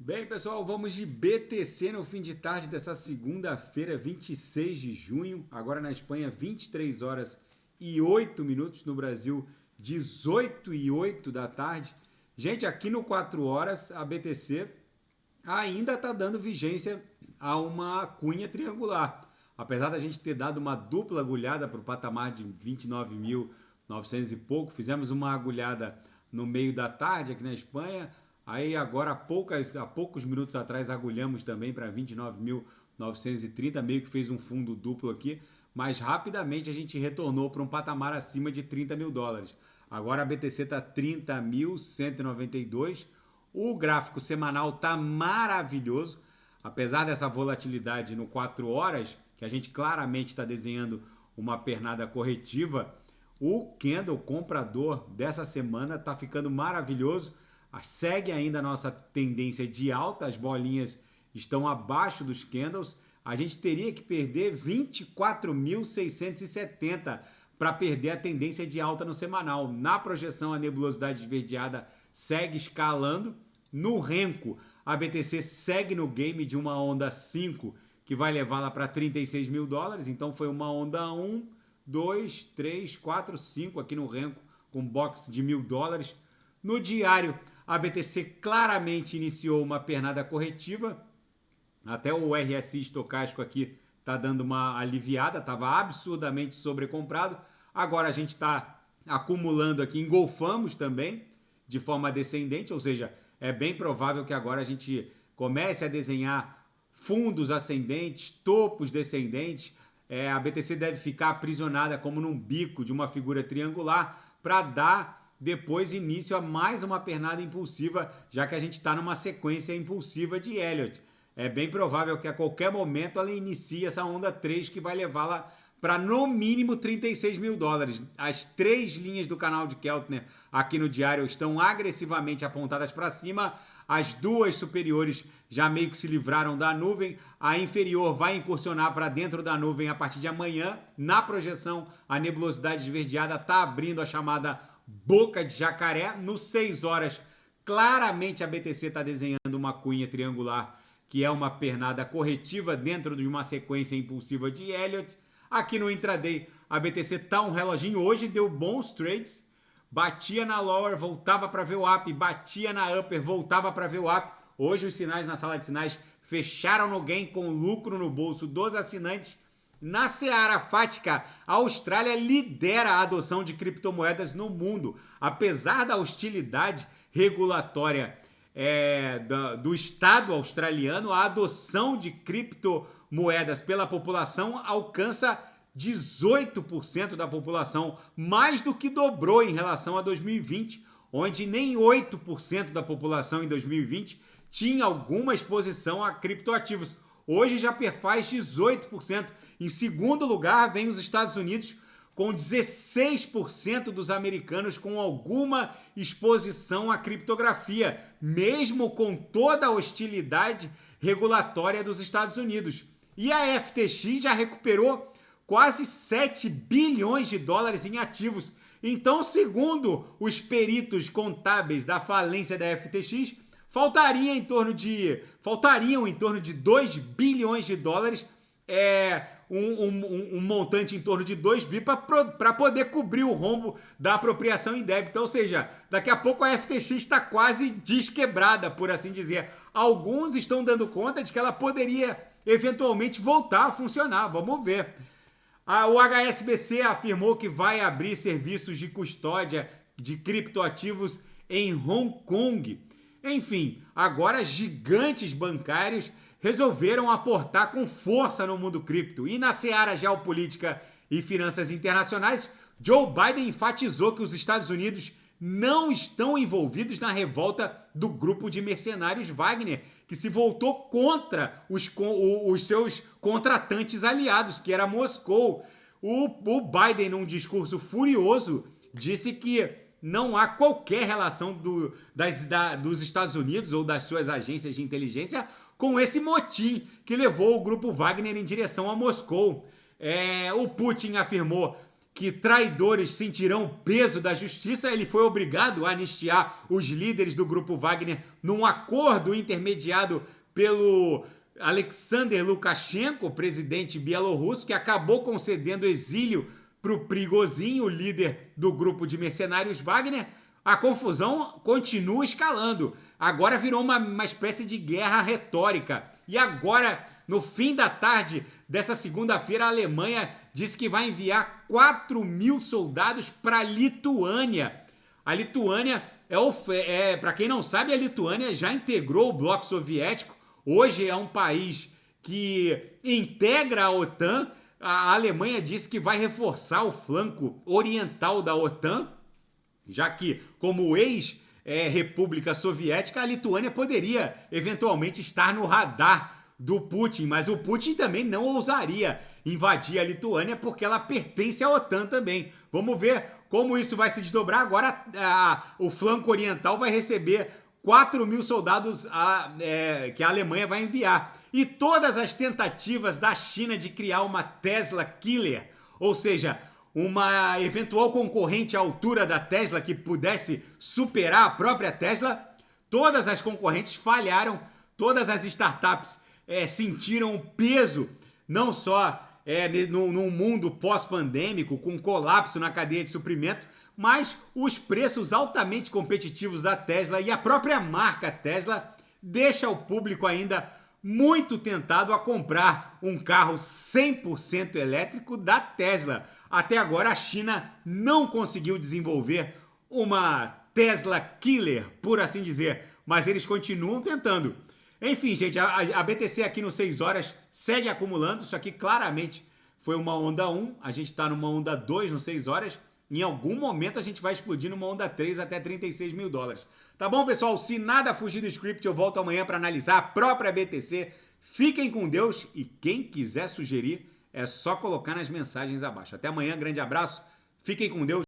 Bem, pessoal, vamos de BTC no fim de tarde dessa segunda-feira, 26 de junho. Agora na Espanha, 23 horas e 8 minutos. No Brasil, 18 e 8 da tarde. Gente, aqui no 4 horas, a BTC ainda está dando vigência a uma cunha triangular. Apesar da gente ter dado uma dupla agulhada para o patamar de 29.900 e pouco, fizemos uma agulhada no meio da tarde aqui na Espanha. Aí agora, há poucos minutos atrás, agulhamos também para 29.930, meio que fez um fundo duplo aqui, mas rapidamente a gente retornou para um patamar acima de 30 mil dólares. Agora a BTC está 30.192. O gráfico semanal está maravilhoso, apesar dessa volatilidade no 4 horas, que a gente claramente está desenhando uma pernada corretiva. O candle comprador dessa semana está ficando maravilhoso. Segue ainda a nossa tendência de alta, as bolinhas estão abaixo dos candles. A gente teria que perder 24.670 para perder a tendência de alta no semanal. Na projeção, a nebulosidade esverdeada segue escalando. No renco, a BTC segue no game de uma onda 5, que vai levá-la para 36 mil dólares. Então foi uma onda 1, 2, 3, 4, 5 aqui no renco, com box de 1.000 dólares. No diário, a BTC claramente iniciou uma pernada corretiva. Até o RSI estocástico aqui está dando uma aliviada, estava absurdamente sobrecomprado. Agora a gente está acumulando aqui, engolfamos também de forma descendente, ou seja, é bem provável que agora a gente comece a desenhar fundos ascendentes, topos descendentes. A BTC deve ficar aprisionada como num bico de uma figura triangular para dar depois início a mais uma pernada impulsiva, já que a gente está numa sequência impulsiva de Elliott. É bem provável que a qualquer momento ela inicie essa onda 3 que vai levá-la para no mínimo 36 mil dólares. As três linhas do canal de Keltner aqui no diário estão agressivamente apontadas para cima. As duas superiores já meio que se livraram da nuvem. A inferior vai incursionar para dentro da nuvem a partir de amanhã. Na projeção, a nebulosidade esverdeada está abrindo a chamada boca de jacaré. No 6 horas, claramente a BTC está desenhando uma cunha triangular, que é uma pernada corretiva dentro de uma sequência impulsiva de Elliott. Aqui no intraday, a BTC tá um reloginho. Hoje deu bons trades. Batia na lower, voltava para ver o up. Batia na upper, voltava para ver o up. Hoje os sinais na sala de sinais fecharam no gain com lucro no bolso dos assinantes. Na seara fática, a Austrália lidera a adoção de criptomoedas no mundo. Apesar da hostilidade regulatória do Estado australiano, a adoção de criptomoedas pela população alcança 18% da população, mais do que dobrou em relação a 2020, onde nem 8% da população em 2020 tinha alguma exposição a criptoativos. Hoje já perfaz 18%. Em segundo lugar, vem os Estados Unidos, com 16% dos americanos com alguma exposição à criptografia, mesmo com toda a hostilidade regulatória dos Estados Unidos. E a FTX já recuperou quase 7 bilhões de dólares em ativos. Então, segundo os peritos contábeis da falência da FTX, faltariam em torno de 2 bilhões de dólares, um montante em torno de 2 bi para poder cobrir o rombo da apropriação indébita. Ou seja, daqui a pouco a FTX está quase desquebrada, por assim dizer. Alguns estão dando conta de que ela poderia eventualmente voltar a funcionar. Vamos ver. O HSBC afirmou que vai abrir serviços de custódia de criptoativos em Hong Kong. Enfim, agora gigantes bancários resolveram aportar com força no mundo cripto. E na seara geopolítica e finanças internacionais, Joe Biden enfatizou que os Estados Unidos não estão envolvidos na revolta do grupo de mercenários Wagner, que se voltou contra os seus contratantes aliados, que era Moscou. O Biden, num discurso furioso, disse que não há qualquer relação dos Estados Unidos ou das suas agências de inteligência com esse motim que levou o grupo Wagner em direção a Moscou. O Putin afirmou que traidores sentirão o peso da justiça, ele foi obrigado a anistiar os líderes do grupo Wagner num acordo intermediado pelo Alexander Lukashenko, presidente bielorrusso, que acabou concedendo exílio para o Prigozhin, o líder do grupo de mercenários Wagner. A confusão continua escalando. Agora virou uma espécie de guerra retórica. E agora, no fim da tarde dessa segunda-feira, a Alemanha disse que vai enviar 4.000 soldados para a Lituânia. A Lituânia, para quem não sabe, a Lituânia já integrou o bloco soviético. Hoje é um país que integra a OTAN. A Alemanha disse que vai reforçar o flanco oriental da OTAN, já que, como ex-república soviética, a Lituânia poderia eventualmente estar no radar do Putin, mas o Putin também não ousaria invadir a Lituânia porque ela pertence à OTAN também. Vamos ver como isso vai se desdobrar. Agora o flanco oriental vai receber 4.000 soldados que a Alemanha vai enviar. E todas as tentativas da China de criar uma Tesla Killer, ou seja, uma eventual concorrente à altura da Tesla que pudesse superar a própria Tesla, todas as concorrentes falharam, todas as startups sentiram o peso, não só num mundo pós-pandêmico, com colapso na cadeia de suprimento, mas os preços altamente competitivos da Tesla e a própria marca Tesla deixa o público ainda muito tentado a comprar um carro 100% elétrico da Tesla. Até agora a China não conseguiu desenvolver uma Tesla Killer, por assim dizer, mas eles continuam tentando. Enfim, gente, a BTC aqui no 6 horas segue acumulando. Isso aqui claramente foi uma onda 1, a gente está numa onda 2 no 6 horas. Em algum momento a gente vai explodir numa onda 3 até 36 mil dólares. Tá bom, pessoal? Se nada fugir do script, eu volto amanhã para analisar a própria BTC. Fiquem com Deus e quem quiser sugerir, é só colocar nas mensagens abaixo. Até amanhã, grande abraço, fiquem com Deus.